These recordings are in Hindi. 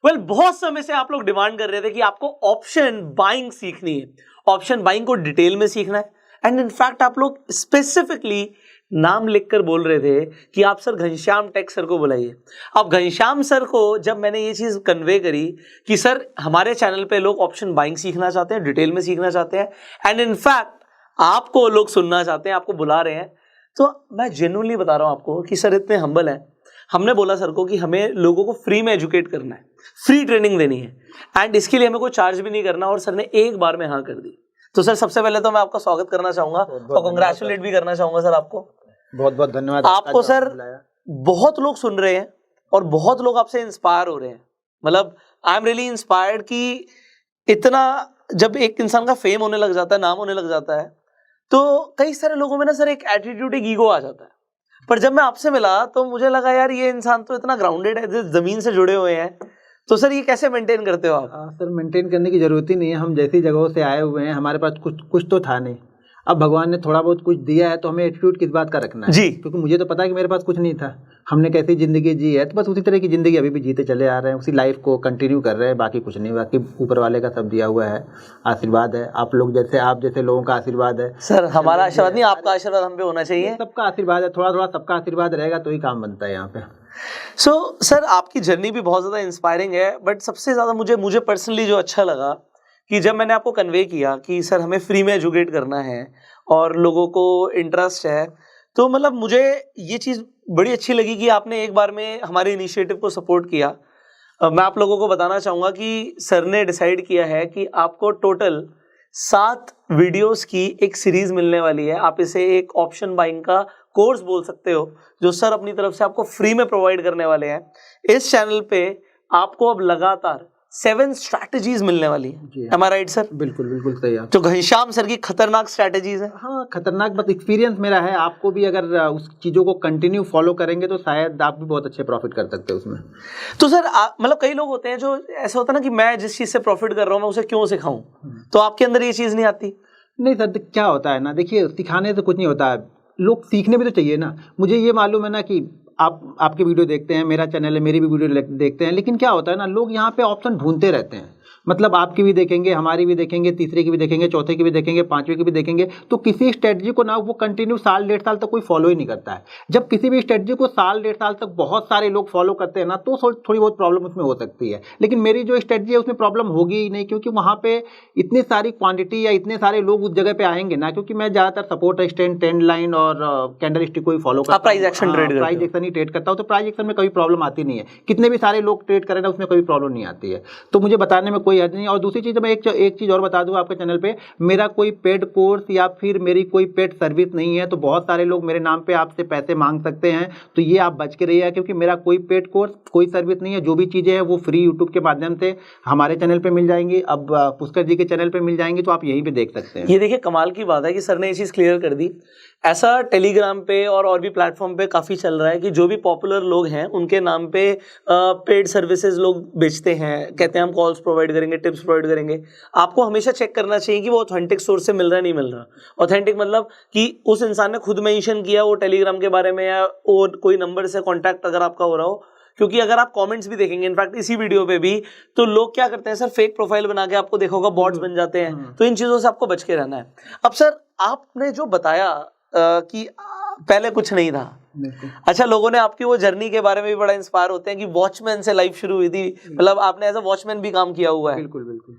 बहुत समय से आप लोग डिमांड कर रहे थे कि आपको ऑप्शन बाइंग सीखनी है, ऑप्शन बाइंग को डिटेल में सीखना है। एंड इनफैक्ट आप लोग स्पेसिफिकली नाम लिखकर बोल रहे थे कि आप सर घनश्याम टेक सर को बुलाइए। अब घनश्याम सर को जब मैंने ये चीज़ कन्वे करी कि सर हमारे चैनल पे लोग ऑप्शन बाइंग सीखना चाहते हैं, डिटेल में सीखना चाहते हैं, एंड इनफैक्ट आपको लोग सुनना चाहते हैं, आपको बुला रहे हैं, तो मैं जेन्युइनली बता रहा हूँ आपको कि सर इतने हम्बल हैं। हमने बोला सर को कि हमें लोगों को फ्री में एजुकेट करना है, फ्री ट्रेनिंग देनी है, एंड इसके लिए हमें कोई चार्ज भी नहीं करना, और सर ने एक बार में हाँ कर दी। तो सर सबसे पहले तो मैं आपका स्वागत करना चाहूंगा और कांग्रेचुलेट भी करना चाहूंगा सर आपको। बहुत बहुत धन्यवाद आपको सर। बहुत लोग सुन रहे हैं और बहुत लोग आपसे इंस्पायर हो रहे हैं, मतलब आई एम रियली इंस्पायर्ड कि इतना जब एक इंसान का फेम होने लग जाता है, नाम होने लग जाता है, तो कई सारे लोगों में ना सर एक एटीट्यूड, एक ईगो आ जाता है। पर जब मैं आपसे मिला तो मुझे लगा यार ये इंसान तो इतना ग्राउंडेड है, जमीन से जुड़े हुए हैं। तो सर ये कैसे मेंटेन करते हो आप? सर मेंटेन करने की जरूरत ही नहीं है, हम जैसी जगहों से आए हुए हैं, हमारे पास कुछ तो था नहीं। अब भगवान ने थोड़ा बहुत कुछ दिया है तो हमें एटीट्यूड किस बात का रखना है जी, क्योंकि मुझे तो पता है कि मेरे पास कुछ नहीं था। हमने कैसी ज़िंदगी जी है तो बस उसी तरह की ज़िंदगी अभी भी जीते चले आ रहे हैं, उसी लाइफ को कंटिन्यू कर रहे हैं, बाकी कुछ नहीं। बाकी ऊपर वाले का सब दिया हुआ है, आशीर्वाद है, आप जैसे लोगों का आशीर्वाद है। सर हमारा आशीर्वाद नहीं, आपका आशीर्वाद हम पे होना चाहिए। सबका आशीर्वाद है, थोड़ा थोड़ा सबका आशीर्वाद रहेगा तो ही काम बनता है यहाँ पे। सर आपकी जर्नी भी बहुत ज़्यादा इंस्पायरिंग है, बट सबसे ज़्यादा मुझे पर्सनली जो अच्छा लगा कि जब मैंने आपको कन्वे किया कि सर हमें फ्री में एजुकेट करना है और लोगों को इंटरेस्ट है, तो मतलब मुझे ये चीज़ बड़ी अच्छी लगी कि आपने एक बार में हमारे इनिशिएटिव को सपोर्ट किया। मैं आप लोगों को बताना चाहूँगा कि सर ने डिसाइड किया है कि आपको टोटल 7 वीडियोस की एक सीरीज मिलने वाली है। आप इसे एक ऑप्शन बाइंग का कोर्स बोल सकते हो, जो सर अपनी तरफ से आपको फ्री में प्रोवाइड करने वाले हैं। इस चैनल पे आपको अब लगातार 7 स्ट्रैटेजीज मिलने वाली है। Am I right, sir? बिल्कुल बिल्कुल सही है। तो घनश्याम सर की खतरनाक स्ट्रैटेजीज है। हाँ खतरनाक, बस एक्सपीरियंस मेरा है, आपको भी अगर उस चीज़ों को कंटिन्यू फॉलो करेंगे तो शायद आप भी बहुत अच्छे प्रॉफिट कर सकते हो उसमें। तो सर मतलब कई लोग होते हैं जो ऐसा होता है ना कि मैं जिस चीज़ से प्रॉफिट कर रहा हूँ मैं उसे क्यों सिखाऊं, तो आपके अंदर ये चीज़ नहीं आती? नहीं सर, क्या होता है ना, देखिए सिखाने से कुछ नहीं होता है, लोग सीखने भी तो चाहिए ना। मुझे ये मालूम है ना कि आपके वीडियो देखते हैं, मेरा चैनल है, मेरी भी वीडियो देखते हैं, लेकिन क्या होता है ना, लोग यहाँ पे ऑप्शन ढूंढते रहते हैं। मतलब आपकी भी देखेंगे, हमारी भी देखेंगे, तीसरे की भी देखेंगे, चौथे की भी देखेंगे, पांचवें की भी देखेंगे, तो किसी स्ट्रेटजी को ना वो कंटिन्यू साल 1.5 साल तक कोई फॉलो ही नहीं करता है। जब किसी भी स्ट्रेटजी को साल 1.5 साल तक बहुत सारे लोग फॉलो करते हैं ना, तो थोड़ी बहुत प्रॉब्लम उसमें हो सकती है। लेकिन मेरी जो स्ट्रेटजी है उसमें प्रॉब्लम होगी ही नहीं, क्योंकि वहाँ पे इतनी सारी क्वांटिटी या इतने सारे लोग उस जगह पे आएंगे ना, क्योंकि मैं ज़्यादातर सपोर्ट स्टैंड, ट्रेंड लाइन और कैंडल स्टिक को ही फॉलो करता हूँ। प्राइस एक्शन ही ट्रेड करता हूँ, तो प्राइस एक्शन में कोई प्रॉब्लम आती नहीं है। कितने भी सारे लोग ट्रेड करें ना, उसमें कोई प्रॉब्लम नहीं आती है, तो मुझे बताने में कोई हर्ज नहीं। और दूसरी चीज़ मैं एक चीज़ और बता दूं आपके चैनल पे, मेरा कोई पेड कोर्स या फिर मेरी कोई पेड सर्विस नहीं है। तो बहुत सारे लोग मेरे नाम पे आपसे पैसे मांग सकते हैं, तो ये आप बच के रहिए, क्योंकि मेरा कोई पेड कोर्स, कोई सर्विस नहीं है। जो भी चीज़ें हैं वो फ्री यूट्यूब के माध्यम से हमारे चैनल पे मिल जाएंगी, अब पुष्कर जी के चैनल पे मिल जाएंगी, तो आप यहीं पे देख सकते हैं। ये देखिए कमाल की बात है कि सर ने ये चीज़ क्लियर कर दी। ऐसा टेलीग्राम पे और भी प्लेटफॉर्म पे काफ़ी चल रहा है कि जो भी पॉपुलर लोग हैं उनके नाम पे पेड सर्विसेज लोग बेचते हैं, कहते हैं हम कॉल्स प्रोवाइड करेंगे, टिप्स प्रोवाइड करेंगे। आपको हमेशा चेक करना चाहिए कि वो ऑथेंटिक सोर्स से मिल रहा है नहीं मिल रहा। ऑथेंटिक मतलब कि उस इंसान ने खुद मेंशन किया वो टेलीग्राम के बारे में, या और कोई नंबर से कॉन्टैक्ट अगर आपका हो रहा हो। क्योंकि अगर आप कमेंट्स भी देखेंगे, इनफैक्ट इसी वीडियो पे भी, तो लोग क्या करते हैं सर, फेक प्रोफाइल बना के आपको देखोगा बॉट्स बन जाते हैं। तो इन चीज़ों से आपको बच के रहना है। अब सर आपने जो बताया कि पहले कुछ नहीं था, अच्छा लोगों ने आपकी वो जर्नी के बारे में भी बड़ा इंस्पायर होते हैं कि वॉचमैन से लाइफ शुरू हुई थी, मतलब आपने एज अ वॉचमैन भी काम किया हुआ है। बिल्कुल बिल्कुल।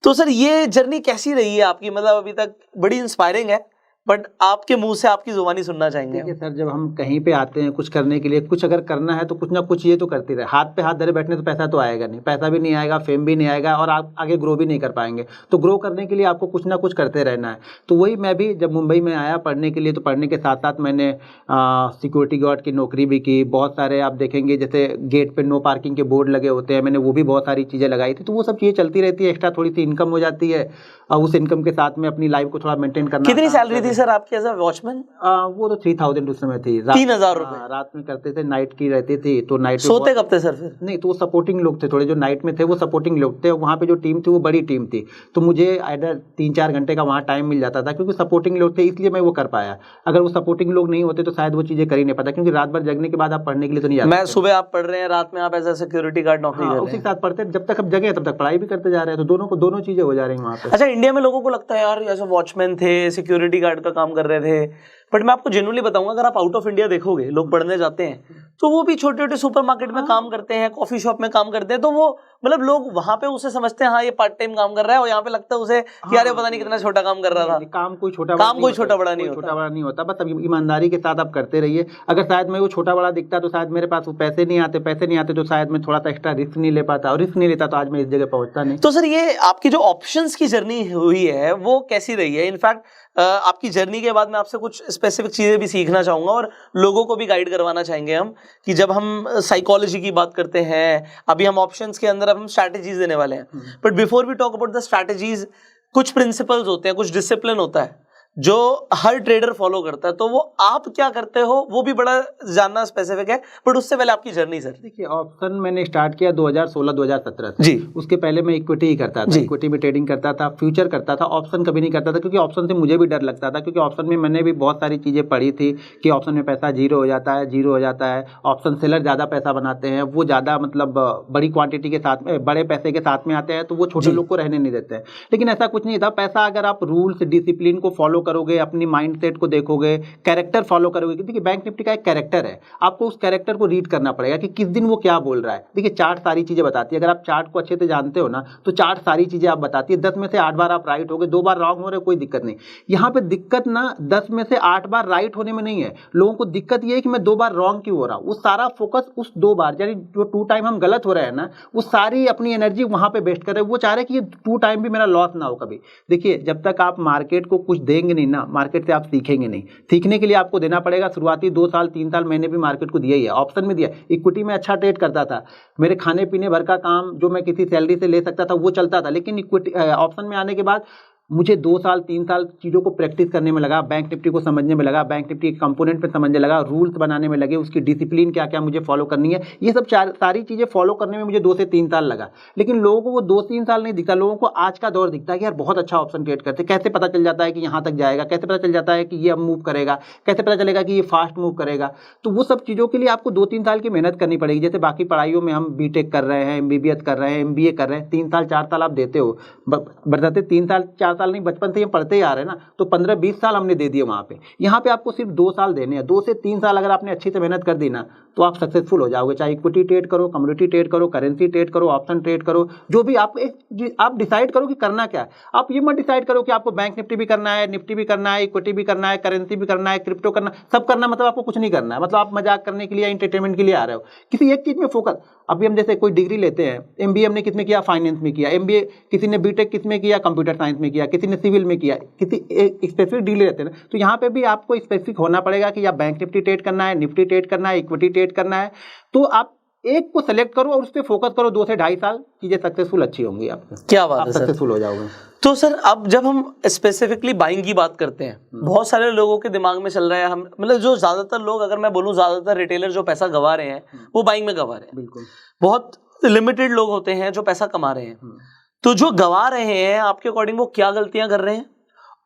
तो सर ये जर्नी कैसी रही है आपकी, मतलब अभी तक बड़ी इंस्पायरिंग है, बट आपके मुंह से आपकी जुबानी सुनना चाहेंगे। देखिए सर, जब हम कहीं पे आते हैं कुछ करने के लिए, कुछ अगर करना है तो कुछ ना कुछ ये तो करते रहे। हाथ पे हाथ धरे बैठने से पैसा तो आएगा नहीं, पैसा भी नहीं आएगा, फेम भी नहीं आएगा, और आप आगे ग्रो भी नहीं कर पाएंगे। तो ग्रो करने के लिए आपको कुछ ना कुछ करते रहना है। तो वही मैं भी जब मुंबई में आया पढ़ने के लिए, तो पढ़ने के साथ साथ मैंने सिक्योरिटी गार्ड की नौकरी भी की। बहुत सारे आप देखेंगे जैसे गेट पे नो पार्किंग के बोर्ड लगे होते हैं, मैंने वो भी बहुत सारी चीज़ें लगाई थी। तो वो सब चीज़ें चलती रहती है, एक्स्ट्रा थोड़ी सी इनकम हो जाती है, और उस इनकम के साथ में अपनी लाइफ को थोड़ा मेंटेन करना। कितनी सैलरी थी सैलरी सर आपकी एज अ वॉचमैन? वो तो 3000 उस समय थी। 3000 रुपए रात में करते थे, नाइट की रहती थी, तो नाइट सोते कब थे सर फिर? नहीं, तो वो सपोर्टिंग लोग थे थोड़े, जो नाइट में थे वो सपोर्टिंग लोग थे। वहाँ पे जो टीम थी वो बड़ी टीम थी, तो मुझे आइडर 3-4 घंटे का वहाँ टाइम मिल जाता था, क्योंकि सपोर्टिंग लोग थे इसलिए मैं वो कर पाया। अगर वो सपोर्टिंग लोग नहीं होते तो शायद वो चीज़ें कर ही नहीं पाता, क्योंकि रात भर जगने के बाद आप पढ़ने के लिए तो नहीं जाते। मैं सुबह आप पढ़ रहे हैं, रात में आप एज अ सिक्योरिटी गार्ड नौकरी कर रहे उसी हैं। के साथ पढ़ते, जब तक हम जगह तब तक पढ़ाई भी करते जा रहे हैं, तो दोनों चीज़ें हो जा रही हैं वहाँ पे। अच्छा, इंडिया में लोगों को लगता है यार ऐसे वॉचमैन थे, सिक्योरिटी गार्ड का काम कर रहे थे, बट मैं आपको जेन्युइनली बताऊंगा, अगर आप आउट ऑफ इंडिया देखोगे, लोग पढ़ने जाते हैं तो वो भी छोटे छोटे सुपरमार्केट में काम करते हैं, कॉफी शॉप में काम करते हैं, तो वो मतलब लोग वहां पे उसे समझते हैं हाँ ये पार्ट टाइम काम कर रहा है, और यहाँ पे लगता है उसे कि यार ये पता नहीं कितना छोटा काम कर रहा था। काम कोई छोटा बड़ा नहीं होता, बस ईमानदारी के साथ आप करते रहिए। अगर शायद मैं वो छोटा बड़ा दिखता तो शायद मेरे पास वो पैसे नहीं आते तो शायद मैं थोड़ा सा एक्स्ट्रा रिस्क नहीं ले पाता, और रिस्क नहीं लेता तो आज मैं इस जगह पहुंचता नहीं। तो सर ये आपकी जो ऑप्शंस की जर्नी हुई है वो कैसी रही है? इनफैक्ट आपकी जर्नी के बाद मैं आपसे कुछ स्पेसिफिक चीजें भी सीखना चाहूंगा, और लोगों को भी गाइड करवाना चाहेंगे हम, कि जब हम साइकोलॉजी की बात करते हैं, अभी हम ऑप्शंस के अंदर अब हम स्ट्रैटेजीज देने वाले हैं, but before we talk about the strategies, कुछ प्रिंसिपल्स होते हैं, कुछ डिसिप्लिन होता है जो हर ट्रेडर फॉलो करता है, तो वो आप क्या करते हो वो भी बड़ा जानना स्पेसिफिक है, बट उससे पहले आपकी जर्नी सर। देखिए, ऑप्शन मैंने स्टार्ट किया 2016-2017 से जी। उसके पहले मैं इक्विटी ही करता था, इक्विटी में ट्रेडिंग करता था, फ्यूचर करता था, ऑप्शन कभी नहीं करता था, क्योंकि ऑप्शन से मुझे भी डर लगता था, क्योंकि ऑप्शन में मैंने भी बहुत सारी चीज़ें पढ़ी थी कि ऑप्शन में पैसा जीरो हो जाता है, ऑप्शन सेलर ज़्यादा पैसा बनाते हैं, वो ज़्यादा मतलब बड़ी क्वांटिटी के साथ में, बड़े पैसे के साथ में आते हैं, तो वो छोटे लोग को रहने नहीं देते हैं। लेकिन ऐसा कुछ नहीं था, पैसा अगर आप रूल्स डिसिप्लिन को फॉलो करोगे, अपनी माइंडसेट को देखोगे, कैरेक्टर फॉलो करोगे, देखिए बैंक निफ्टी का एक कैरेक्टर है, आपको उस कैरेक्टर को रीड करना पड़ेगा कि किस दिन वो क्या बोल रहा है। देखिए, चार्ट सारी चीजें बताती है, अगर आप चार्ट को अच्छे से जानते हो ना, तो चार्ट सारी चीजें आप बताती है। 10 में से 8 बार आप राइट हो गए, 2 बार रॉन्ग हो रहे, कोई दिक्कत नहीं। यहाँ पे दिक्कत ना 10 में से 8 बार राइट होने में नहीं है, लोगों को दिक्कत ये है कि मैं 2 बार रॉन्ग क्यों हो रहा हूँ। वो सारा फोकस उस 2 बार, यानी जो 2 टाइम हम गलत हो रहे हैं ना, वो सारी अपनी एनर्जी वहां पे वेस्ट कर रहे हैं। वो चाह रहे हैं कि ये 2 टाइम भी मेरा लॉस ना हो कभी। देखिए, जब तक आप मार्केट को कुछ देंगे नहीं ना, मार्केट से आप सीखेंगे नहीं। सीखने के लिए आपको देना पड़ेगा। शुरुआती 2 साल 3 साल मैंने भी मार्केट को दिया ही है, ऑप्शन में दिया। इक्विटी में अच्छा ट्रेड करता था, मेरे खाने पीने भर का काम जो मैं किसी सैलरी से ले सकता था वो चलता था, लेकिन इक्विटी ऑप्शन में आने के बाद मुझे 2 साल 3 साल चीज़ों को प्रैक्टिस करने में लगा, बैंक निफ्टी को समझने में लगा, बैंक निफ्टी के कंपोनेंट पे समझने लगा, रूल्स बनाने में लगे, उसकी डिसिप्लिन क्या क्या मुझे फॉलो करनी है, ये सब सारी चीज़ें फॉलो करने में मुझे 2 से 3 साल लगा। लेकिन लोगों को वो 2-3 साल नहीं दिखता, लोगों को आज का दौर दिखता है कि यार बहुत अच्छा ऑप्शन ट्रेड करते, कैसे पता चल जाता है कि यहाँ तक जाएगा, कैसे पता चल जाता है कि ये अब मूव करेगा, कैसे पता चलेगा कि ये फास्ट मूव करेगा। तो वो सब चीज़ों के लिए आपको 2-3 साल की मेहनत करनी पड़ेगी। जैसे बाकी पढ़ाइयों में हम बीटेक कर रहे हैं, MBBS कर रहे हैं, MBA कर रहे हैं, 3 साल 4 साल आप देते हो, बताते 3 साल 4 साल नहीं, बचपन से पढ़ते ही आ रहे हैं ना, तो 15-20 साल हमने दे दिए वहाँ पे। यहाँ पे आपको सिर्फ 2 साल देने हैं। 2 से 3 साल अगर आपने अच्छी से मेहनत कर दी ना, तो आप सक्सेसफुल हो जाओगे। चाहे इक्विटी ट्रेड करो, कमोडिटी ट्रेड करो, करेंसी ट्रेड करो, ऑप्शन ट्रेड करो, जो भी आप डिसाइड करो कि करना क्या है। आप ये मत डिसाइड करो कि आपको बैंक निफ्टी भी करना है, निफ्टी भी करना है, इक्विटी भी करना है, करेंसी भी करना है, क्रिप्टो करना, सब करना, मतलब आपको कुछ नहीं करना है, मतलब आप मजाक करने के लिए, एंटरटेनमेंट के लिए आ रहे हो। किसी एक चीज में फोकस। अभी हम जैसे कोई डिग्री लेते हैं, MBA हमने किस में किया, फाइनेंस में किया, MBA किसी ने बीटेक किस में किया, कंप्यूटर साइंस में किया, किसी ने सिविल में किया, किसी स्पेसिफिक डिग्री लेते हैं ना, तो यहाँ पे भी आपको स्पेसिफिक होना पड़ेगा कि आप बैंक निफ्टी ट्रेड करना है, निफ्टी ट्रेड करना है, इक्विटी ट्रेड करना है। तो आप एक को सेलेक्ट करो और उस पर फोकस करो। 2 से 2.5 साल चीजें सक्सेसफुल अच्छी होंगी आपकी। क्या बात है सर, सक्सेसफुल हो जाओगे। तो सर अब जब हम स्पेसिफिकली बाइंग की बात करते हैं, बहुत सारे लोगों के दिमाग में चल रहा है, हम मतलब जो ज्यादातर लोग, अगर मैं बोलूं ज्यादातर रिटेलर जो पैसा गंवा रहे हैं वो बाइंग में गंवा रहे हैं। बिल्कुल, बहुत लिमिटेड लोग होते हैं जो पैसा कमा रहे हैं। तो जो गंवा रहे हैं, आपके अकॉर्डिंग वो क्या गलतियां कर रहे हैं,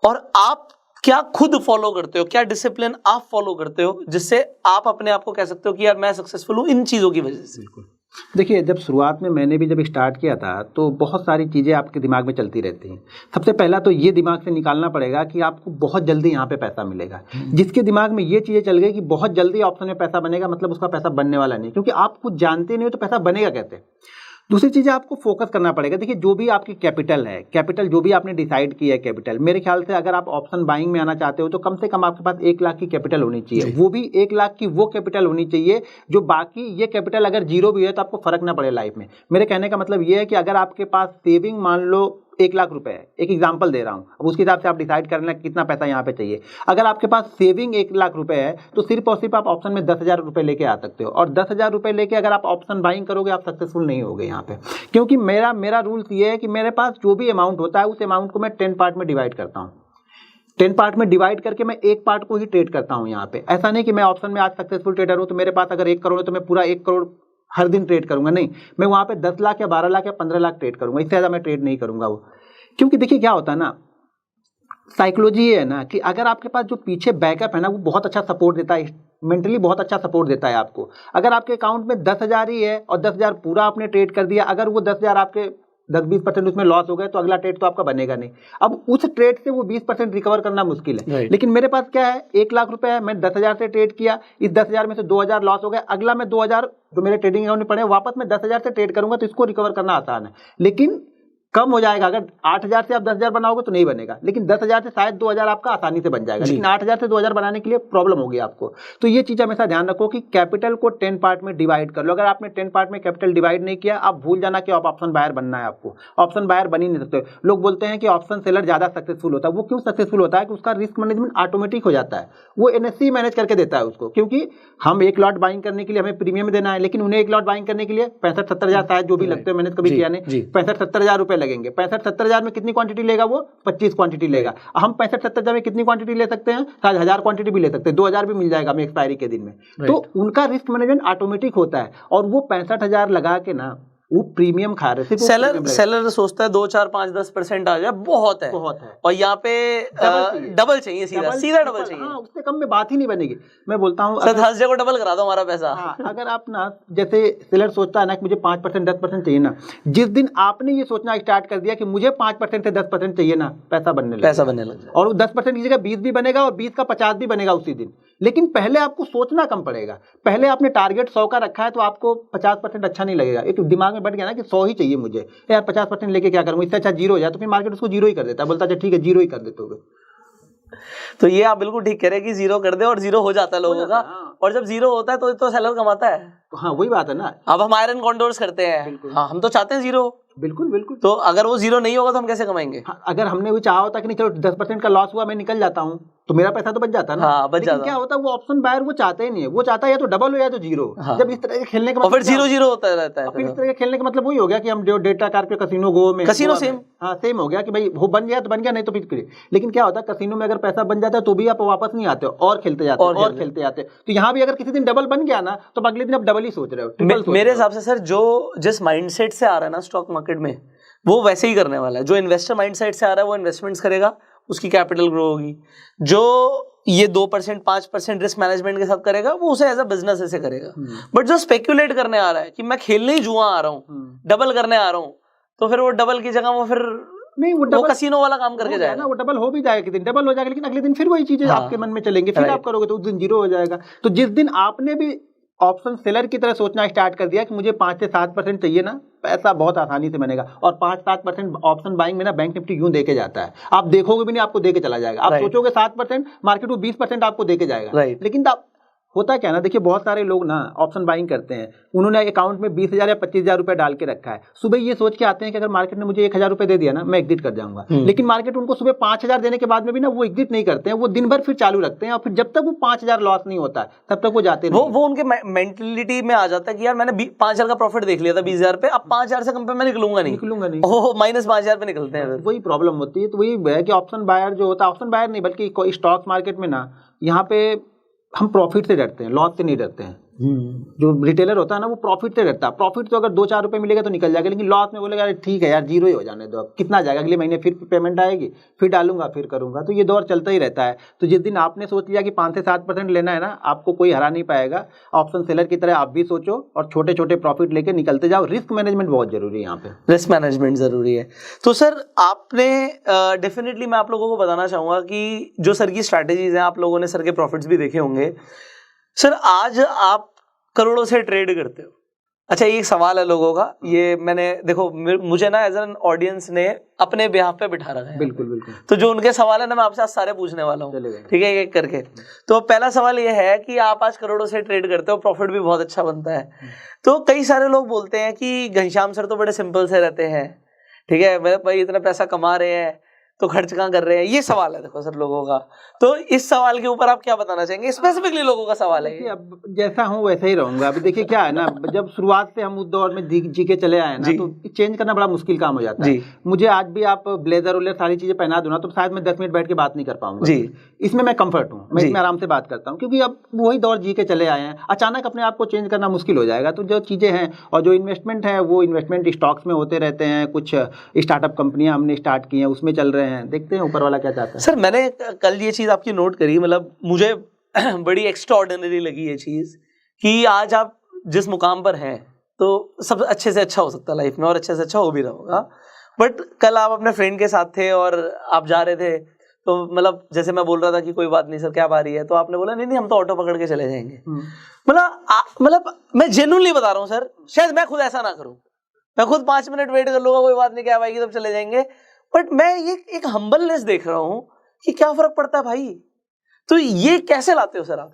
और आप क्या खुद फॉलो करते हो, क्या डिसिप्लिन आप फॉलो करते हो जिससे आप अपने आप को कह सकते हो कि यार मैं सक्सेसफुल हूं इन चीजों की वजह से? बिल्कुल। देखिए, जब शुरुआत में मैंने भी जब स्टार्ट किया था तो बहुत सारी चीज़ें आपके दिमाग में चलती रहती हैं। सबसे पहला तो ये दिमाग से निकालना पड़ेगा कि आपको बहुत जल्दी यहाँ पे पैसा मिलेगा। जिसके दिमाग में ये चीज़ें चल गई कि बहुत जल्दी ऑप्शन में पैसा बनेगा, मतलब उसका पैसा बनने वाला नहीं, क्योंकि आप कुछ जानते नहीं हो तो पैसा बनेगा कैसे। दूसरी चीज़ आपको फोकस करना पड़ेगा। देखिए, जो भी आपकी कैपिटल है, कैपिटल जो भी आपने डिसाइड किया है कैपिटल, मेरे ख्याल से अगर आप ऑप्शन बाइंग में आना चाहते हो तो कम से कम आपके पास 1 लाख की कैपिटल होनी चाहिए। वो भी 1 लाख की वो कैपिटल होनी चाहिए जो, बाकी ये कैपिटल अगर जीरो भी है तो आपको फर्क ना पड़े लाइफ में। मेरे कहने का मतलब ये है कि अगर आपके पास सेविंग मान लो 1 लाख रुपए है, एक एग्जांपल दे रहा हूं, अब उसके हिसाब से आप डिसाइड करना कितना पैसा यहाँ पे चाहिए। अगर आपके पास सेविंग 1 लाख रुपए है तो सिर्फ और सिर्फ आप ऑप्शन में 10,000 रुपए लेके आ सकते हो, और 10,000 रुपए लेके अगर आप ऑप्शन बाइंग करोगे आप सक्सेसफुल नहीं होगे यहाँ पे। क्योंकि मेरा रूल्स ये है कि मेरे पास जो भी अमाउंट होता है उस अमाउंट को मैं 10 पार्ट में डिवाइड करता हूँ। 10 पार्ट में डिवाइड करके मैं एक पार्ट को ही ट्रेड करता हूँ यहाँ पे। ऐसा नहीं कि मैं ऑप्शन में आज सक्सेसफुल ट्रेडर हूँ तो मेरे पास अगर 1 करोड़ है तो मैं पूरा 1 करोड़ हर दिन ट्रेड करूंगा, नहीं, मैं वहाँ पे 10 लाख या 12 लाख या 15 लाख ट्रेड करूंगा, इससे ज़्यादा मैं ट्रेड नहीं करूंगा वो। क्योंकि देखिए क्या होता है ना, साइकोलॉजी ये है ना कि अगर आपके पास जो पीछे बैकअप है ना वो बहुत अच्छा सपोर्ट देता है, मेंटली बहुत अच्छा सपोर्ट देता है आपको। अगर आपके अकाउंट में 10,000 ही है और 10,000 पूरा आपने ट्रेड कर दिया, अगर वो 10,000 आपके 10-20% उसमें लॉस हो गए तो अगला ट्रेड तो आपका बनेगा नहीं। अब उस ट्रेड से वो 20% रिकवर करना मुश्किल है। लेकिन मेरे पास क्या है, 1 लाख रुपए है, मैं 10,000 से ट्रेड किया, इस 10,000 में से 2,000 लॉस हो गए, अगला मैं 2,000 जो मेरे ट्रेडिंग अकाउंट में पड़े वापस मैं 10,000 से ट्रेड करूंगा, तो इसको रिकवर करना आसान है। लेकिन कम हो जाएगा, अगर 8,000 से आप 10,000 बनाओगे तो नहीं बनेगा, लेकिन 10,000 से शायद 2,000 आपका आसानी से बन जाएगा, लेकिन 8,000 से 2,000 बनाने के लिए प्रॉब्लम होगी आपको। तो ये चीज़ हमेशा ध्यान रखो कि कैपिटल को 10 पार्ट में डिवाइड कर लो। अगर आपने 10 पार्ट में कैपिटल डिवाइड नहीं किया, आप भूल जाना कि आप ऑप्शन बायर बनना है आपको। ऑप्शन बायर बन ही नहीं सकते। लोग बोलते हैं कि ऑप्शन सेलर ज़्यादा सक्सेसफुल होता है। वो क्यों सक्सेसफुल होता है कि उसका रिस्क मैनेजमेंट ऑटोमेटिक हो जाता है, वो NSE मैनेज करके देता है उसको। क्योंकि हम 1 लॉट बाइंग करने के लिए हमें प्रीमियम देना है, लेकिन उन्हें 1 लॉट बाइंग करने के लिए 65-70 हज़ार शायद जो भी लगते हैं, मैंने कभी किया नहीं, 65-70 हज़ार रुपए लगेंगे। 65-70 हज़ार में कितनी क्वांटिटी लेगा वो? 25 क्वांटिटी लेगा। हम 65-70 हज़ार में कितनी क्वांटिटी ले सकते हैं? शायद 1,000 क्वांटिटी भी ले सकते हैं, 2,000 भी मिल जाएगा हमें एक्सपायरी के दिन में। तो उनका रिस्क मैनेजमेंट ऑटोमेटिक होता है और वो 65,000 लगा के ना वो प्रीमियम खा रहे थे। सेलर सोचता है 2, 4, 5, 10% आ जाए बहुत है, और यहाँ पे डबल चाहिए, सीधा डबल चाहिए। हाँ, उससे कम में बात ही नहीं बनेगी। मैं बोलता हूँ सर थर्सडे को डबल करा दो हमारा पैसा। हाँ, अगर आप ना, जैसे सेलर सोचता है ना कि मुझे 5% 10% चाहिए ना, जिस दिन आपने ये सोचना स्टार्ट कर दिया कि मुझे 5% से 10% चाहिए ना, पैसा बनने लगा। और 10% की जगह 20 भी बनेगा और 20 का 50 भी बनेगा उसी दिन। लेकिन पहले आपको सोचना कम पड़ेगा। पहले आपने टारगेट 100 का रखा है तो आपको 50% अच्छा नहीं लगेगा। एक दिमाग में बैठ गया ना कि 100 ही चाहिए मुझे, यार 50% लेके क्या करूंगा, इससे अच्छा 0 हो जाए, तो फिर मार्केट उसको 0 ही कर देता है, बोलता है ठीक है 0 ही कर देते हो। तो ये आप बिल्कुल ठीक कह रहे हैं कि 0 कर दे, और 0 हो जाता है लोगों का। और जब 0 होता है तो सेलर कमाता है। हाँ, वही बात है ना। अब हम आयरन कॉन्डोर्स करते हैं, हाँ, हम तो चाहते हैं 0। बिल्कुल। तो अगर वो 0 नहीं होगा तो हम कैसे कमाएंगे? हाँ, अगर हमने भी चाहा होता कि नहीं चलो 10% का लॉस हुआ, मैं निकल जाता हूँ, तो मेरा पैसा तो बच जाता है ना। हाँ, बच जाता। क्या होता है, वो ऑप्शन बायर वो चाहते ही नहीं है, वो चाहता है या तो डबल हो या तो 0। हाँ। जब इस तरह के खेलने का मतलब फिर 0-0 होता रहता है। फिर इस तरह के खेलने का मतलब वही हो गया कि हम जो डेटा कार पे कसिनो गो में, कसिनो सेम, हाँ सेम हो गया कि भाई वो बन गया तो बन गया, नहीं तो फिर। लेकिन क्या होता है, कसिनो में अगर पैसा बन जाता है तो भी आप वापस नहीं आते हो और खेलते जाते हो और खेलते जाते। तो यहाँ भी अगर किसी दिन डबल बन गया ना तो अगले दिन आप डबल ही सोच रहे हो। मेरे हिसाब से सर जो जिस माइंडसेट से आ रहा है ना स्टॉक मार्केट में, वो वैसे ही करने वाला है। जो इन्वेस्टर माइंडसेट से आ रहा है वो इन्वेस्टमेंट्स करेगा, उसकी कैपिटल ग्रो होगी। जो ये 2% 5% रिस्क मैनेजमेंट के साथ करेगा वो उसे एज अ बिजनेस ऐसे करेगा। बट जो स्पेक्यूलेट करने आ रहा है कि मैं खेलने ही जुआ आ रहा हूँ, डबल करने आ रहा हूँ, तो फिर वो डबल की जगह वो फिर नहीं, वो कसिनो वाला काम करके जाएगा ना। वो डबल हो भी जाएगा, कि दिन डबल हो जाएगा, लेकिन अगले दिन फिर वही चीजें आपके मन में चलेंगे, फिर आप करोगे तो उस दिन 0 हो जाएगा। तो जिस दिन आपने भी ऑप्शन सेलर की तरह सोचना स्टार्ट कर दिया कि मुझे 5 से 7% चाहिए ना, पैसा बहुत आसानी से बनेगा। और 5-7% ऑप्शन बाइंग में ना बैंक निफ्टी यूं देके जाता है, आप देखोगे भी नहीं, आपको देके चला जाएगा। आप सोचोगे 7%, मार्केट वो 20% आपको देके जाएगा। लेकिन होता क्या है ना, देखिए बहुत सारे लोग ना ऑप्शन बाइंग करते हैं, उन्होंने अकाउंट में 20,000 या 25,000 रुपए डाल के रखा है। सुबह ये सोच के आते हैं कि अगर मार्केट ने मुझे 1,000 रुपए दे दिया ना, मैं एग्जिट कर जाऊंगा। लेकिन मार्केट उनको सुबह 5,000 देने के बाद में भी ना वो एग्जिट नहीं करते हैं, वो दिन भर फिर चालू रखते हैं, और फिर जब तक वो 5,000 लॉस नहीं होता है तब तक वो जाते नहीं। वो उनके मेंटलिटी में आ जाता है कि यार मैंने 5,000 का प्रॉफिट देख लिया था 20,000 पे, अब 5,000 से कम पे मैं निकलूंगा नहीं। ओह, माइनस 5,000 पे निकलते हैं, वही प्रॉब्लम होती है। तो वही है कि ऑप्शन बायर जो होता है, ऑप्शन बायर नहीं बल्कि स्टॉक मार्केट में ना, यहाँ पे हम प्रॉफिट से डरते हैं, लॉस से नहीं डरते हैं। जो रिटेलर होता है ना वो प्रॉफिट से डरता है। प्रॉफिट तो अगर 2-4 रुपए मिलेगा तो निकल जाएगा, लेकिन लॉस में बोलेगा ठीक है यार 0 ही हो जाने दो, अब कितना जाएगा, अगले महीने फिर पेमेंट आएगी, फिर डालूंगा, फिर करूंगा। तो ये दौर चलता ही रहता है। तो जिस दिन आपने सोच लिया कि 5 से 7% लेना है ना, आपको कोई हरा नहीं पाएगा। ऑप्शन सेलर की तरह आप भी सोचो और छोटे छोटे प्रॉफिट लेके निकलते जाओ। रिस्क मैनेजमेंट बहुत जरूरी है यहाँ पे, रिस्क मैनेजमेंट जरूरी है। तो सर आपने डेफिनेटली मैं आप लोगों को बताना चाहूंगा कि जो सर की स्ट्रैटेजीज हैं, आप लोगों ने सर के प्रॉफिट्स भी देखे होंगे। सर आज आप करोड़ों से ट्रेड करते हो। अच्छा, एक सवाल है लोगों का, ये मैंने देखो मुझे ना एज एन ऑडियंस ने अपने बिहाफ पे बिठा रखा है। बिल्कुल। तो जो उनके सवाल है ना मैं आपसे आज सारे पूछने वाला हूँ, ठीक है, एक करके। तो पहला सवाल ये है कि आप आज करोड़ों से ट्रेड करते हो, प्रॉफिट भी बहुत अच्छा बनता है। तो कई सारे लोग बोलते हैं कि घनश्याम सर तो बड़े सिंपल से रहते हैं, ठीक है, मेरे भाई इतना पैसा कमा रहे हैं, तो खर्च कहाँ कर रहे हैं, ये सवाल है देखो सर लोगों का। तो इस सवाल के ऊपर आप क्या बताना चाहेंगे, स्पेसिफिकली लोगों का सवाल है देखिए, अब जैसा हूँ वैसा ही रहूंगा। अभी देखिए क्या है ना, जब शुरुआत से हम उस दौर में जी के चले आए ना, तो चेंज करना बड़ा मुश्किल काम हो जाता है। मुझे आज भी आप ब्लेजर उलेजर सारी चीजें पहना दो ना, तो शायद मैं 10 मिनट बैठ के बात नहीं कर पाऊंगा। इसमें मैं कंफर्ट हूँ, मैं इसमें आराम से बात करता हूँ, क्योंकि अब वही दौर जी के चले आए हैं। अचानक अपने आप को चेंज करना मुश्किल हो जाएगा। तो जो चीजें हैं और जो इन्वेस्टमेंट है, वो इन्वेस्टमेंट स्टॉक्स में होते रहते हैं। कुछ स्टार्टअप कंपनियां हमने स्टार्ट की हैं, उसमें चल रहे हैं, देखते हैं ऊपर वाला क्या चाहता है। सर मैंने कल ये चीज आपकी नोट करी, मतलब मुझे बड़ी एक्स्ट्राऑर्डिनरी लगी ये चीज कि आज आप जिस मुकाम पर हैं तो सब अच्छे से अच्छा हो सकता है लाइफ में, और अच्छे से अच्छा हो भी रहा होगा। बट कल आप अपने फ्रेंड के साथ थे और आप जा रहे थे, तो मतलब जैसे मैं बोल रहा था कि कोई बात नहीं सर क्या बारी है, तो आपने बोला नहीं हम तो ऑटो पकड़ के चले जाएंगे। मतलब मैं जेन्युइनली बता रहा हूँ सर, शायद मैं खुद ऐसा ना करूँ, मैं खुद 5 मिनट वेट कर लूंगा, कोई बात नहीं क्या आएगी तब चले जाएंगे। बट मैं ये एक हम्बलनेस देख रहा हूँ कि क्या फर्क पड़ता है भाई। तो ये कैसे लाते हो सर आप?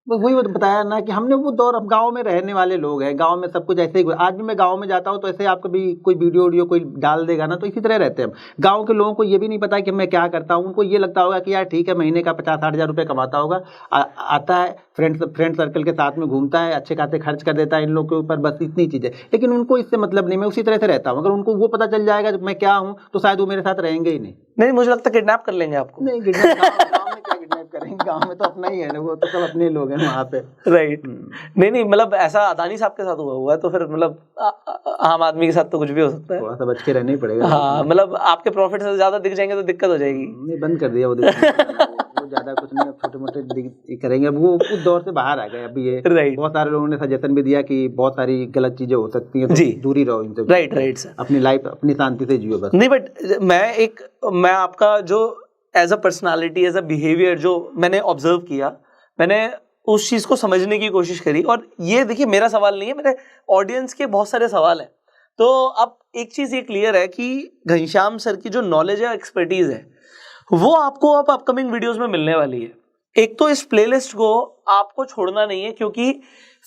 बस वही बताया ना कि हमने वो दौर, अब गांव में रहने वाले लोग हैं, गांव में सब कुछ ऐसे ही। आज भी मैं गांव में जाता हूं तो ऐसे आप कभी कोई वीडियो कोई डाल देगा ना, तो इसी तरह रहते हैं हम। गांव के लोगों को ये भी नहीं पता कि मैं क्या करता हूं। उनको ये लगता होगा कि यार ठीक है, महीने का 50-60 हज़ार रुपये कमाता होगा, आता है फ्रेंड सर्कल के साथ में घूमता है, अच्छे खाते खर्च कर देता है इन लोगों के ऊपर, बस इतनी चीज़ें। लेकिन उनको इससे मतलब नहीं, मैं उसी तरह से रहता हूँ। अगर उनको वो पता चल जाएगा मैं क्या हूँ, तो शायद वो मेरे साथ रहेंगे ही नहीं। मुझे लगता है किडनैप कर लेंगे आपको। नहीं, गाँव में क्या किडनैप करेंगे, गाँव में तो अपना ही है ना, वो तो सब अपने लोग हैं वहाँ पे। राइट। नहीं मतलब ऐसा अदानी साहब के साथ हुआ है, तो फिर मतलब आम आदमी के साथ तो कुछ भी हो सकता है। थोड़ा सा बच के रहना ही पड़ेगा। हाँ, मतलब आपके प्रॉफिट से ज्यादा दिख जाएंगे तो दिक्कत हो जाएगी। नहीं, बंद कर दिया वो ज्यादा कुछ नहीं, अब छोटे मोटे करेंगे। अब वो उस दौर से बाहर आ गए। अभी ये बहुत सारे लोगों ने सजेशन भी दिया कि बहुत सारी गलत चीजें हो सकती हैं, तो दूरी रहो इनसे। राइट सर, अपनी लाइफ अपनी शांति से जियो बस। नहीं बट मैं आपका जो as a personality, as a behaviour जो मैंने ऑब्जर्व किया, मैंने उस चीज को समझने की कोशिश करी। और ये देखिए मेरा सवाल नहीं है, मेरे ऑडियंस के बहुत सारे सवाल हैं। तो अब एक चीज ये क्लियर है कि घनश्याम सर की जो नॉलेज है, एक्सपर्टीज है, वो आपको अब अपकमिंग वीडियोस में मिलने वाली है। एक तो इस प्लेलिस्ट को आपको छोड़ना नहीं है, क्योंकि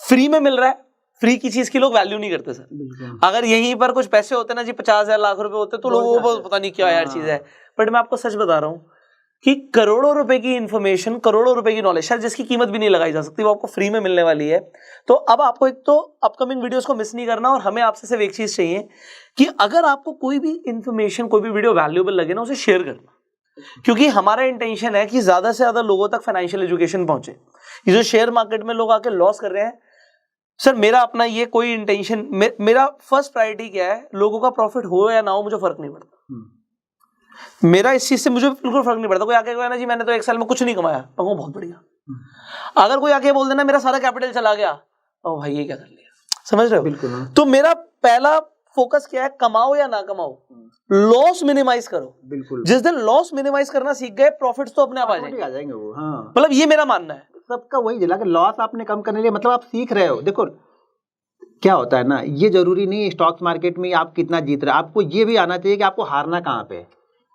फ्री में मिल रहा है। फ्री की चीज की लोग वैल्यू नहीं करते सर। अगर यहीं पर कुछ पैसे होते ना जी, 50,000 लाख रुपए होते, तो लोगों को पता नहीं क्या यार चीज है। बट मैं आपको सच बता रहा हूँ कि करोड़ों रुपए की इंफॉर्मेशन, करोड़ों रुपए की नॉलेज, शायद जिसकी कीमत भी नहीं लगाई जा सकती, वो आपको फ्री में मिलने वाली है। तो अब आपको एक तो अपकमिंग वीडियोस को मिस नहीं करना, और हमें आपसे सिर्फ एक चीज चाहिए कि अगर आपको कोई भी इंफॉर्मेशन, कोई भी वीडियो वैल्यूएबल लगे ना, उसे शेयर करना। क्योंकि हमारा इंटेंशन है कि ज्यादा से ज्यादा लोगों तक फाइनेंशियल एजुकेशन पहुंचे। ये जो शेयर मार्केट में लोग आके लॉस कर रहे हैं सर, मेरा अपना ये कोई इंटेंशन, मेरा फर्स्ट प्रायोरिटी क्या है, लोगों का प्रॉफिट हो या ना हो मुझे फर्क नहीं पड़ता। मेरा इस चीज से मुझे बिल्कुल फर्क नहीं पड़ता। कोई आके कहे ना जी मैंने तो 1 साल में कुछ नहीं कमाया, मैं कहूँ बहुत बढ़िया। अगर कोई आके बोल देना मेरा सारा कैपिटल चला गया, तो भाई ये क्या कर लिया, समझ रहे हो? बिल्कुल। तो मेरा पहला फोकस क्या है, कमाओ या ना कमाओ, लॉस मिनिमाइज करो। बिल्कुल। जिस दिन लॉस मिनिमाइज करना सीख गए, प्रॉफिट्स तो अपने आप आ जाएंगे वो। हाँ, मतलब ये मेरा मानना है। सबका वही जिला, लॉस आपने कम करने लिए मतलब आप सीख रहे हो। देखो क्या होता है ना, ये जरूरी नहीं है स्टॉक मार्केट में आप कितना जीत रहे हो, आपको ये भी आना चाहिए कि आपको हारना कहाँ पे है।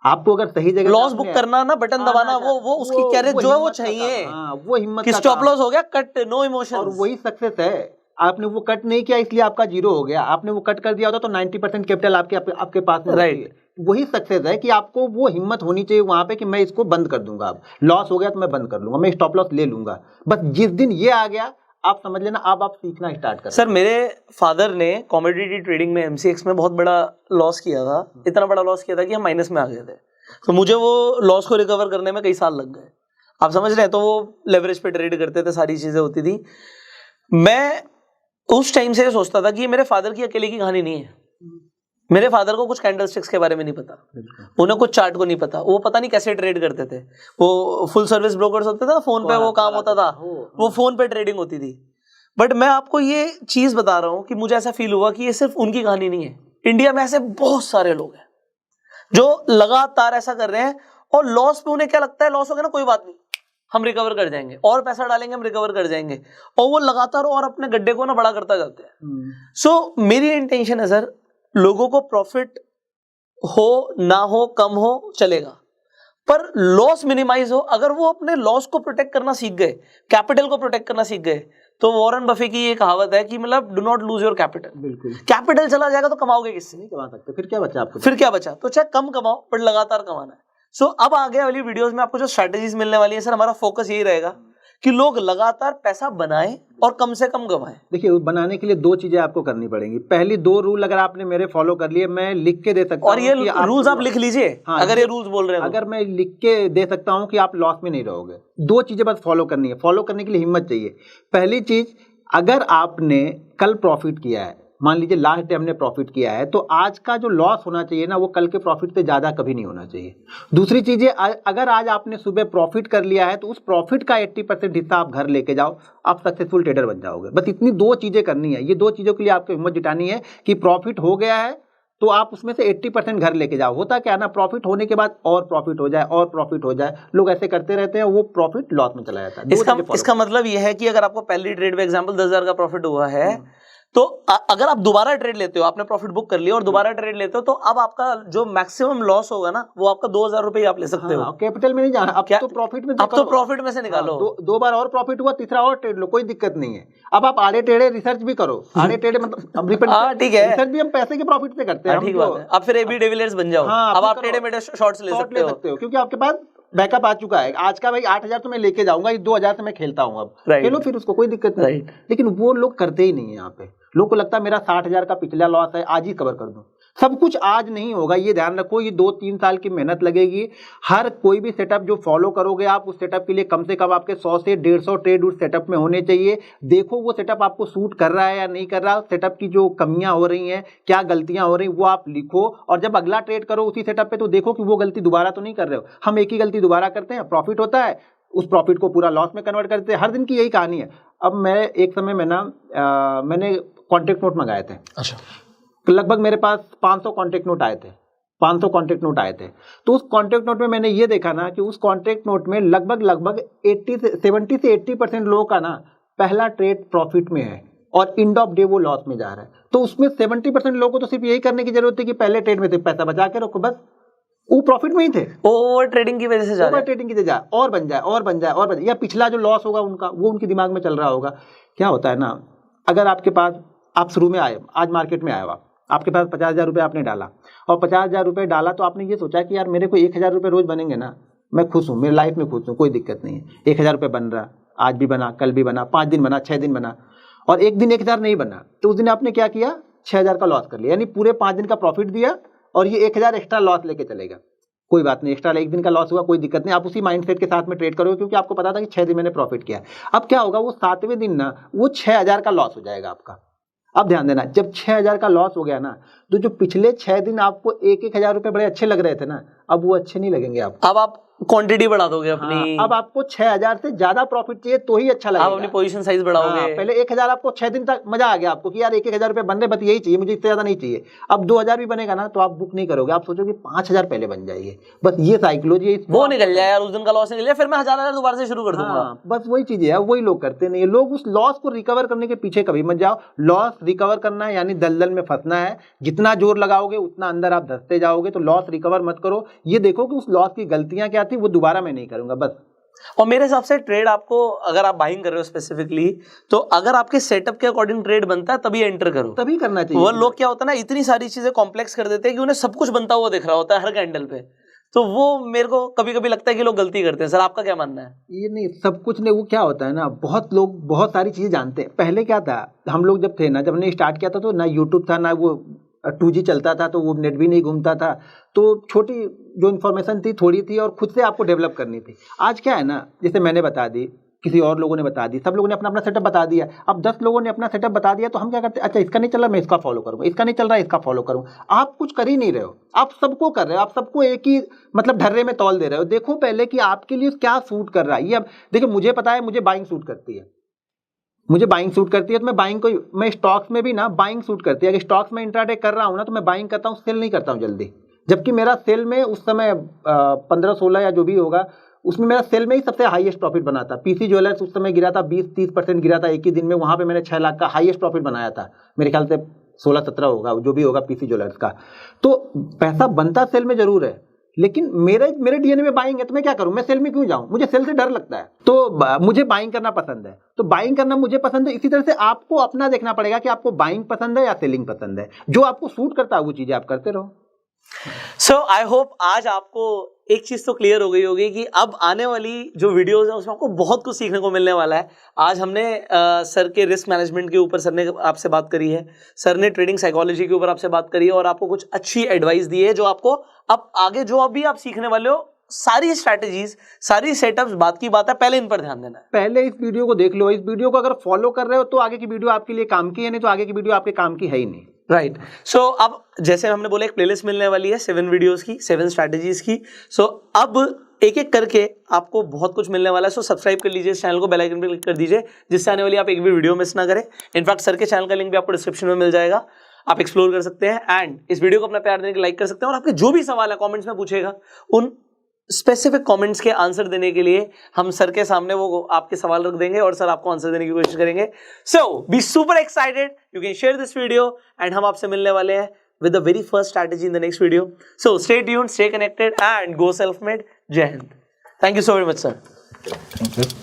आपको अगर सही जगह लॉस बुक करना ना, बटन दबाना, वो उसकी कैरेज जो है वो चाहिए। वो हिम्मत कि स्टॉप लॉस हो गया, कट, नो इमोशन। और वही सक्सेस है। आपने वो कट नहीं किया इसलिए आपका 0 हो गया। आपने वो कट कर दिया होता तो 90% कैपिटल आपके पास में होती है। वही सक्सेस है कि आपको वो हिम्मत होनी चाहिए वहां पे कि मैं इसको बंद कर दूंगा। अब लॉस हो गया तो मैं बंद कर लूंगा, मैं स्टॉप लॉस ले लूंगा। बस जिस दिन ये आ गया, आप समझ लेना अब आप सीखना स्टार्ट कर। सर मेरे फादर ने कमोडिटी ट्रेडिंग में, MCX में बहुत बड़ा लॉस किया था। इतना बड़ा लॉस किया था कि हम माइनस में आ गए थे। तो मुझे वो लॉस को रिकवर करने में कई साल लग गए, आप समझ रहे हैं। तो वो लेवरेज पे ट्रेड करते थे, सारी चीजें होती थी। मैं उस टाइम से सोचता था कि मेरे फादर की अकेले की कहानी नहीं है। मेरे फादर को कुछ कैंडलस्टिक्स के बारे में नहीं पता, उन्हें कुछ चार्ट को नहीं पता, वो पता नहीं कैसे ट्रेड करते थे। वो फुल सर्विस ब्रोकर्स होते थे ना, फोन पे वो काम होता था, वो फोन पे ट्रेडिंग होती थी। बट मैं आपको ये चीज बता रहा हूं कि मुझे ऐसा फील हुआ कि ये सिर्फ उनकी कहानी नहीं है। इंडिया में ऐसे बहुत सारे लोग हैं जो लगातार ऐसा कर रहे हैं, और लॉस पे उन्हें क्या लगता है, लॉस हो गया ना कोई बात नहीं, हम रिकवर कर जाएंगे, और पैसा डालेंगे हम रिकवर कर जाएंगे, और वो लगातार और अपने गड्ढे को ना बड़ा करता जाते हैं। सो मेरी इंटेंशन है सर, लोगों को प्रॉफिट हो ना हो, कम हो चलेगा, पर लॉस मिनिमाइज हो। अगर वो अपने लॉस को प्रोटेक्ट करना सीख गए, कैपिटल को प्रोटेक्ट करना सीख गए, तो वॉरेन बफे की ये कहावत है कि मतलब do not lose your capital. बिल्कुल कैपिटल चला जाएगा तो कमाओगे किससे? नहीं कमा सकते, फिर क्या बचा आपको? फिर क्या बचा? तो चाहे कम कमाओ पर लगातार कमाना है। सो अब आगे वाली वीडियोस में आपको जो स्ट्रेटेजीज मिलने वाली है सर, हमारा फोकस यही रहेगा कि लोग लगातार पैसा बनाएं और कम से कम कमाएं। देखिए बनाने के लिए दो चीजें आपको करनी पड़ेंगी। पहली दो रूल अगर आपने मेरे फॉलो कर लिए, मैं लिख के दे सकता हूं और ये कि रूल्स आप लिख लीजिए। हाँ, अगर ये रूल्स बोल रहे हैं अगर मैं लिख के दे सकता हूं कि आप लॉस में नहीं रहोगे। दो चीजें बस फॉलो करनी है। फॉलो करने के लिए हिम्मत चाहिए। पहली चीज, अगर आपने कल प्रॉफिट किया है, मान लीजिए लास्ट डे हमने प्रॉफिट किया है, तो आज का जो लॉस होना चाहिए ना, वो कल के प्रॉफिट से ज़्यादा कभी नहीं होना चाहिए। दूसरी चीज़ है, अगर आज आपने सुबह प्रॉफिट कर लिया है तो उस प्रॉफिट का 80% हिस्सा आप घर लेके जाओ, आप सक्सेसफुल ट्रेडर बन जाओगे। बस इतनी दो चीज़ें करनी है। ये दो चीज़ों के लिए आपको हिम्मत जुटानी है कि प्रॉफिट हो गया है तो आप उसमें से 80% घर लेके जाओ। होता क्या ना, प्रॉफिट होने के बाद और प्रॉफिट हो जाए और प्रॉफिट हो जाए, लोग ऐसे करते रहते हैं, वो प्रॉफिट लॉस में चला जाता है। इसका मतलब ये है कि अगर आपको पहली ट्रेड में एग्जांपल 10,000 का प्रॉफिट हुआ है, तो अगर आप दोबारा ट्रेड लेते हो, आपने प्रॉफिट बुक कर लिया और दोबारा ट्रेड लेते हो, तो अब आपका जो मैक्सिमम लॉस होगा ना, वो आपका 2,000 रुपए आप ले सकते हो। कैपिटल में नहीं जाना, अब तो प्रॉफिट में, अब तो प्रॉफिट में से निकालो। दो बार और प्रॉफिट हुआ, तीसरा और ट्रेड लो, कोई दिक्कत नहीं है। अब आप आड़े टेढ़े रिसर्च भी करो। आड़े टेढ़े मतलब ठीक है, रिसर्च भी हम पैसे के प्रॉफिट से करते हैं। ठीक बात है। अब फिर एबी डिविलियर्स बन जाओ। अब आप टेढ़े मेढ़े शॉर्ट्स ले सकते हो, क्योंकि आपके पास बैकअप आ चुका है। आज का भाई 8,000 तो मैं लेके जाऊंगा, इस 2,000 से मैं खेलता हूँ, अब खेलो फिर, उसको कोई दिक्कत नहीं। लेकिन वो लोग करते ही नहीं है। यहाँ पे लोगों को लगता है मेरा 60,000 का पिछला लॉस है, आज ही कवर कर दूं। सब कुछ आज नहीं होगा, ये ध्यान रखो। ये 2-3 साल की मेहनत लगेगी। हर कोई भी सेटअप जो फॉलो करोगे आप, उस सेटअप के लिए कम से कम आपके 100 से 150 ट्रेड उस सेटअप में होने चाहिए। देखो वो सेटअप आपको सूट कर रहा है या नहीं कर रहा। सेटअप की जो कमियां हो रही हैं, क्या गलतियां हो रही, वो आप लिखो। और जब अगला ट्रेड करो उसी सेटअप पे, तो देखो कि वो गलती दोबारा तो नहीं कर रहे हो। हम एक ही गलती दोबारा करते हैं, प्रॉफिट होता है, उस प्रॉफिट को पूरा लॉस में कन्वर्ट करते हैं। हर दिन की यही कहानी है। अब मैं एक समय में ना मैंने कॉन्टेक्ट नोट मंगाए थे। अच्छा। लगभग मेरे पास 500 कॉन्टेक्ट नोट आए थे। 500 कॉन्टेक्ट नोट आए थे। तो उस कॉन्टेक्ट नोट में मैंने ये देखा ना कि उस कॉन्टेक्ट नोट में लगभग 70 से 80% लोगों का ना पहला ट्रेड प्रॉफिट में है और एंड ऑफ डे वो लॉस में जा रहा है। तो उसमें 70% लोगों को तो सिर्फ यही करने की जरूरत है कि पहले ट्रेड में से पैसा बचा के रखो, बस वो प्रॉफिट में ही थे। ओवर ट्रेडिंग की वजह से जा रहे हैं। ओवर ट्रेडिंग की वजह से और बन जाए और बन जाए और बन जाए, या पिछला जो लॉस होगा उनका, वो उनके दिमाग में चल रहा होगा। क्या होता है ना, अगर आपके पास, आप शुरू में आए, आज मार्केट में आए हो, आपके पास 50,000 रुपये आपने डाला, और 50,000 रुपये डाला तो आपने ये सोचा कि यार मेरे को 1,000 रुपये रोज बनेंगे ना, मैं खुश हूँ, मेरी लाइफ में खुश हूँ, कोई दिक्कत नहीं है। 1,000 रुपये बन रहा, आज भी बना, कल भी बना, 5 दिन बना, 6 दिन बना, और एक दिन 1,000 नहीं बना, तो उस दिन आपने क्या किया, 6,000 का लॉस कर लिया। यानी पूरे 5 दिन का प्रॉफिट दिया और ये 1,000 एक्स्ट्रा लॉस लेके चलेगा। कोई बात नहीं, एक्स्ट्रा एक दिन का लॉस हुआ, कोई दिक्कत नहीं, आप उसी माइंडसेट के साथ में ट्रेड करोगे, क्योंकि आपको पता था कि 6 दिन मैंने प्रॉफिट किया। अब क्या होगा, वो 7वें दिन ना वो 6,000 का लॉस हो जाएगा आपका। अब ध्यान देना, जब 6,000 का लॉस हो गया ना, तो जो पिछले 6 दिन आपको 1,000 रुपए बड़े अच्छे लग रहे थे ना, अब वो अच्छे नहीं लगेंगे आपको। अब आप क्वांटिटी बढ़ा दोगे अपनी। हाँ, अब आपको 6,000 से ज्यादा प्रॉफिट चाहिए तो ही अच्छा लगेगा। आप अपनी पोजीशन साइज बढ़ाओगे। हाँ, पहले 1,000 आपको 6 दिन तक मजा आ गया आपको कि यार 1,000 रुपए बन रहे, बस यही चाहिए मुझे, इससे ज्यादा नहीं चाहिए। अब 2,000 भी बनेगा ना तो आप बुक नहीं करोगे, आप सोचोगे 5,000 पहले बन जाइए। बस ये साइकोलॉजी, वो निकल जाए यार, उस दिन का लॉस निकल जाए, फिर मैं 1,000 दोबारा से शुरू कर दूंगा। बस वही चीज है, वही लोग करते नहीं। लोग उस लॉस को रिकवर करने के पीछे कभी मत जाओ। लॉस रिकवर करना है यानी दलदल में फंसना है। जितना जोर लगाओगे उतना अंदर आप धंसते जाओगे। तो लॉस रिकवर मत करो, ये देखो कि उस लॉस की गलतियां क्या थी, वो दोबारा मैं नहीं करूंगा, बस। और मेरे हिसाब से ट्रेड आपको, अगर आप बाइंग कर रहे हो स्पेसिफिकली, तो अगर आपके सेटअप के अकॉर्डिंग ट्रेड बनता है तभी एंटर करो, तभी करना चाहिए। वो लोग क्या होता है ना, इतनी सारी चीजें कॉम्प्लेक्स कर देते हैं कि उन्हें सब कुछ बनता हुआ दिख रहा होता है हर कैंडल पे। तो वो मेरे को कभी कभी लगता है कि लोग गलती करते हैं। सर आपका क्या मानना है? ये नहीं, सब कुछ नहीं, वो क्या होता है ना, बहुत लोग बहुत सारी चीजें जानते हैं। पहले क्या था, हम लोग जब थे ना, जब हमने स्टार्ट किया था तो ना यूट्यूब था, ना वो 2G चलता था, तो वो नेट भी नहीं घूमता था। तो छोटी जो इन्फॉर्मेशन थी थोड़ी थी और खुद से आपको डेवलप करनी थी। आज क्या है ना, जैसे मैंने बता दी, किसी और लोगों ने बता दी, सब लोगों ने अपना अपना सेटअप बता दिया। अब 10 लोगों ने अपना सेटअप बता दिया तो हम क्या करते हैं, अच्छा इसका नहीं चल रहा, मैं इसका फॉलो करूंगा, इसका नहीं चल रहा, इसका फॉलो करूंगा। आप कुछ कर ही नहीं रहे हो, आप सबको कर रहे हो, आप सबको एक ही मतलब ढर्रे में तौल दे रहे हो। देखो पहले कि आपके लिए क्या सूट कर रहा है। ये अब देखिए, मुझे पता है मुझे बाइंग सूट करती है, मुझे बाइंग सूट करती है, तो मैं बाइंग को, मैं स्टॉक्स में भी ना बाइंग सूट करती है। अगर स्टॉक्स में इंट्राडे कर रहा हूँ ना, तो मैं बाइंग करता हूँ, सेल नहीं करता हूँ जल्दी। जबकि मेरा सेल में उस समय 15-16 या जो भी होगा, उसमें मेरा सेल में ही सबसे हाईएस्ट प्रॉफिट बना था। पीसी ज्वेलर्स उस समय गिरा था, 20-30% गिरा था एक ही दिन में। वहां पे मैंने 6 लाख का हाईएस्ट प्रॉफिट बनाया था, मेरे ख्याल से 16-17 होगा, जो भी होगा पीसी ज्वेलर्स का। तो पैसा बनता सेल में जरूर है, लेकिन मेरे डीएनए में बाइंग है, तो मैं क्या करूं? मैं सेल में क्यों जाऊं? मुझे सेल से डर लगता है, तो मुझे बाइंग करना पसंद है, तो बाइंग करना मुझे पसंद है। इसी तरह से आपको अपना देखना पड़ेगा कि आपको बाइंग पसंद है या सेलिंग पसंद है। जो आपको सूट करता है वो चीजें आप करते रहो। सो आई होप आज आपको एक चीज तो क्लियर हो गई होगी कि अब आने वाली जो वीडियोस है उसमें आपको बहुत कुछ सीखने को मिलने वाला है। आज हमने सर के रिस्क मैनेजमेंट के ऊपर सर ने आपसे बात करी है, सर ने ट्रेडिंग साइकोलॉजी के ऊपर आपसे बात करी है और आपको कुछ अच्छी एडवाइस दी है जो आपको अब आगे जो अभी आप सीखने वाले हो सारी स्ट्रैटेजीज, सारी सेटअप्स, बात की बात है, पहले इन पर ध्यान देना है। पहले इस वीडियो को देख लो, इस वीडियो को अगर फॉलो कर रहे हो तो आगे की वीडियो आपके लिए काम की है, नहीं तो आगे की वीडियो आपके काम की है ही नहीं। राइट। सो अब जैसे हमने बोला एक प्लेलिस्ट मिलने वाली है 7 वीडियोस की, 7 स्ट्रैटेजीज की। सो अब एक एक करके आपको बहुत कुछ मिलने वाला है। सो सब्सक्राइब कर लीजिए इस चैनल को, बेल आइकन पे क्लिक कर दीजिए जिससे आने वाली आप एक भी वीडियो मिस ना करें। इनफैक्ट सर के चैनल का लिंक भी आपको डिस्क्रिप्शन में मिल जाएगा, आप एक्सप्लोर कर सकते हैं एंड इस वीडियो को अपना प्यार देने के लाइक कर सकते हैं। और आपके जो भी सवाल है कमेंट्स में पूछेगा, उन स्पेसिफिक कमेंट्स के आंसर देने के लिए हम सर के सामने वो आपके सवाल रख देंगे और सर आपको आंसर देने की कोशिश करेंगे। So be super excited, you can share this video and हम आपसे मिलने वाले हैं with the very first strategy in the next video. So stay tuned, stay connected and go self-made. Jai Hind. Thank you so very much, sir. Thank you.